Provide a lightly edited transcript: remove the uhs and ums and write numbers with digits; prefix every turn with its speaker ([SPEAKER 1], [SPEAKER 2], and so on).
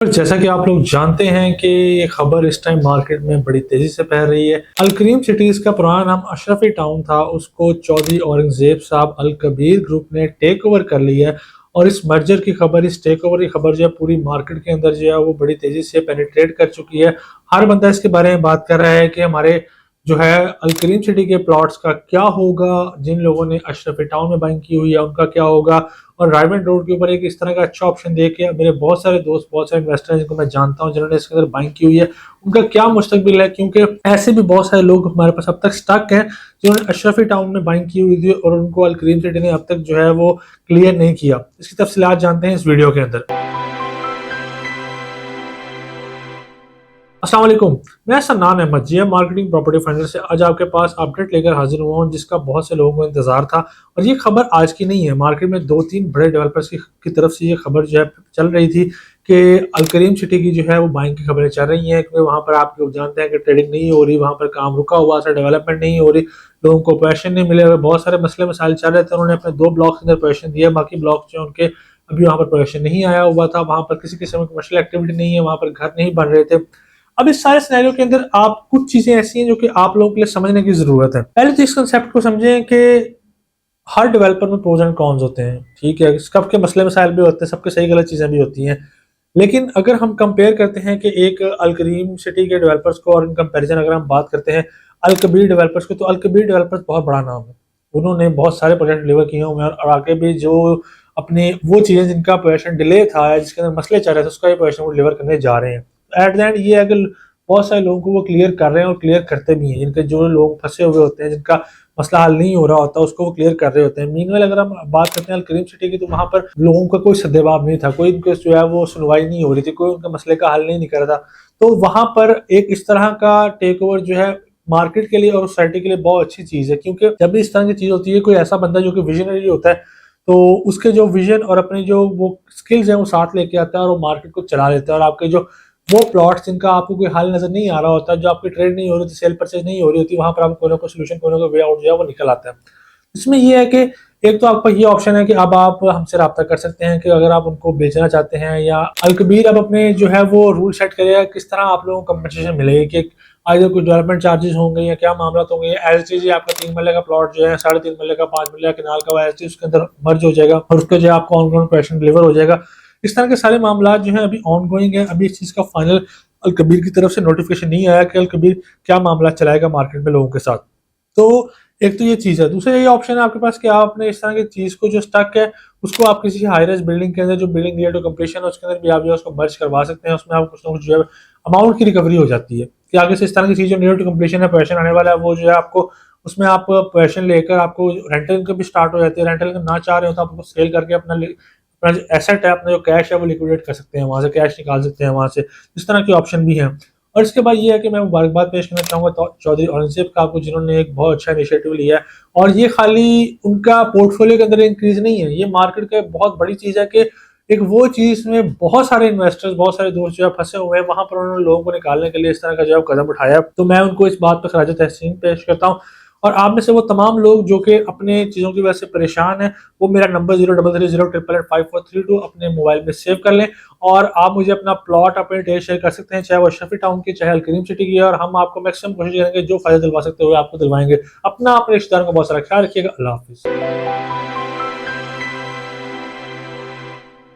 [SPEAKER 1] और जैसा कि आप लोग जानते हैं कि ये खबर इस टाइम मार्केट में बड़ी तेजी से फैल रही है। अल करीम सिटीज का पुराना नाम अशरफी टाउन था, उसको चौधरी औरंगजेब साहब अल कबीर ग्रुप ने टेक ओवर कर लिया है। और इस मर्जर की खबर, इस टेक ओवर की खबर जो है पूरी मार्केट के अंदर जो है वो बड़ी तेजी से पेनिट्रेट कर चुकी है। हर बंदा इसके बारे में बात कर रहा है कि हमारे जो है अल करीम सिटी के प्लॉट्स का क्या होगा, जिन लोगों ने अशरफी टाउन में बाइंग की हुई है उनका क्या होगा। और रायमंड रोड के ऊपर एक इस तरह का अच्छा ऑप्शन देख के मेरे बहुत सारे दोस्त, बहुत सारे इन्वेस्टर हैं जिनको मैं जानता हूं जिन्होंने इसके अंदर बाइंग की हुई है, उनका क्या मुस्तकबिल है। क्योंकि ऐसे भी बहुत सारे लोग हमारे पास अब तक स्टक हैं जिन्होंने अशरफी टाउन में बाइंग की हुई थी और उनको अल करीम सिटी ने अब तक जो है वो क्लियर नहीं किया। इसकी तफसीलात जानते हैं इस वीडियो के अंदर। अस्सलाम वालेकुम, मैं सन्नान अहमद जी मार्केटिंग प्रॉपर्टी फाइंडर से आज आपके पास अपडेट लेकर हाजिर हुआ हूं जिसका बहुत से लोगों को इंतजार था। और ये खबर आज की नहीं है, मार्केट में दो तीन बड़े डेवलपर्स की तरफ से ये खबर जो है चल रही थी कि अल करीम सिटी की जो है वो बाइंग की खबरें चल रही हैं। क्योंकि वहाँ पर आप लोग जानते हैं कि ट्रेडिंग नहीं हो रही, वहाँ पर काम रुका हुआ था, डेवलपमेंट नहीं हो रही, लोगों को पोजीशन नहीं मिले हुए, बहुत सारे मसले मसाइल चल रहे थे। उन्होंने अपने 2 ब्लॉक के अंदर पोजीशन दिया, बाकी ब्लॉक जो उनके अभी वहाँ पर पोजीशन नहीं आया हुआ था, वहाँ पर किसी किस्म की कमर्शियल एक्टिविटी नहीं है, वहाँ पर घर नहीं बन रहे थे। अब इस सारे सिनेरियो के अंदर आप कुछ चीजें ऐसी हैं जो कि आप लोगों के लिए समझने की जरूरत है। पहले तो इस कंसेप्ट को समझें कि हर डेवलपर में प्रोज एंड कॉन्स होते हैं, ठीक है, सबके मसले मसाइल भी होते हैं, सबके सही गलत चीजें भी होती हैं। लेकिन अगर हम कंपेयर करते हैं कि एक अल करीम सिटी के डेवलपर्स को और इन कंपैरिजन अगर हम बात करते हैं अल कबीर डेवलपर्स को, तो अल कबीर डेवलपर्स बहुत बड़ा नाम है। उन्होंने बहुत सारे प्रोजेक्ट डिलीवर किए हुए हैं और आगे भी जो अपनी वो चीजें जिनका पोजीशन डिले था या जिसके अंदर मसले चल रहे थे उसका ये पोजीशन वो डिलीवर करने जा रहे हैं। एट द एंड ये है कि बहुत सारे लोगों को वो क्लियर कर रहे हैं और क्लियर करते भी हैं। जिनके जो लोग फंसे हुए होते हैं, जिनका मसला हल नहीं हो रहा होता, उसको वो क्लियर कर रहे होते हैं। मीनवेल अगर हम बात करते हैं अल करीम सिटी की, तो वहाँ पर लोगों का कोई सद्देबाब नहीं था, कोई उनके जो है वो सुनवाई नहीं हो रही थी, कोई उनके मसले का हल नहीं कर रहा था। तो वहाँ पर एक इस तरह का टेक ओवर जो है मार्केट के लिए और सोसाइटी के लिए बहुत अच्छी चीज है। क्योंकि जब भी इस तरह की चीज होती है, कोई ऐसा बंदा जो कि विजनरी होता है, तो उसके जो विजन और अपने जो वो स्किल्स हैं वो साथ लेके आता है और वो मार्केट को चला लेता है। और आपके जो वो प्लॉट्स जिनका आपको कोई हल नजर नहीं आ रहा होता, जो आपकी ट्रेड नहीं हो रही थी, सेल परचेज नहीं हो रही होती, वहां पर आपको कोई ना कोई सोल्यूशन, कोई ना कोई वे आउट जो है वो निकल आता है। इसमें ये है कि एक तो आपका ये ऑप्शन है कि अब आप हमसे रब्ता कर सकते हैं कि अगर आप उनको बेचना चाहते हैं, या अल कबीर अब अपने जो है वो रूल सेट करेगा किस तरह आप लोगों को कंपनसेशन मिलेगी, कि आज कुछ डेवलपमेंट चार्जेस होंगे या क्या मामला होंगे। एज टी आपका 3 मरले का प्लॉट जो है 3.5 मरले का, 5 मरले का किनाल का, एज उसके अंदर मर्ज हो जाएगा और उसके जो आपको ऑन ग्राउंड पैशन डिलीवर हो जाएगा। इस तरह के सारे मामला जो है अभी ऑन गोइंग है। अभी इस चीज का फाइनल अल कबीर की तरफ से नोटिफिकेशन नहीं आया कि अल कबीर क्या मामला चलाएगा मार्केट में लोगों के साथ। तो एक तो ये चीज है। दूसरा ये ऑप्शन है आपके पास कि आपने इस तरह की चीज को जो स्टक है उसको आप किसी हाई राइज बिल्डिंग के अंदर, जो बिल्डिंग नियर टू कंप्लीशन है उसके अंदर भी आप जो है उसको मर्ज करवा सकते हैं। उसमें आप कुछ ना कुछ जो है अमाउंट की रिकवरी हो जाती है कि आगे से इस तरह की चीज जो नियर टू कंप्लीशन है, पोजीशन आने वाला है, वो जो है आपको उसमें आप पोजीशन लेकर आपको रेंटल इनकम भी स्टार्ट हो जाती है। रेंटल इनकम ना चाह रहे हो तो आप उसको सेल करके अपना अपना जो एसेट है, अपना जो कैश है वो लिक्विडेट कर सकते हैं, वहां से कैश निकाल सकते हैं वहां से। इस तरह के ऑप्शन भी हैं। और इसके बाद ये है कि मैं मुबारकबाद पेश करना चाहूंगा चौधरी औरंगजेब का आपको, जिन्होंने एक बहुत अच्छा इनिशिएटिव लिया है। और ये खाली उनका पोर्टफोलियो के अंदर इंक्रीज नहीं है, ये मार्केट का बहुत बड़ी चीज है कि एक वो चीज में बहुत सारे इन्वेस्टर्स, बहुत सारे दोस्त जो है फंसे हुए हैं, वहां पर उन्होंने लोगों को निकालने के लिए इस तरह का जो है कदम उठाया। तो मैं उनको इस बात पर खराज तहसीन पेश करता हूँ। और आप में से वो तमाम लोग जो कि अपने चीज़ों की वजह से परेशान हैं, वो मेरा नंबर 0330885432 अपने मोबाइल में सेव कर लें और आप मुझे अपना प्लॉट, अपने डिटेल शेयर कर सकते हैं, चाहे वो शफी टाउन की, चाहे अल करीम सिटी की, और हम आपको मैक्सिमम कोशिश करेंगे जो फायदा दिलवा सकते हुए आपको दिलवाएंगे। अपना, अपने रिश्तेदारों का बहुत सारा ख्याल रखिएगा। अल्लाह हाफिज़।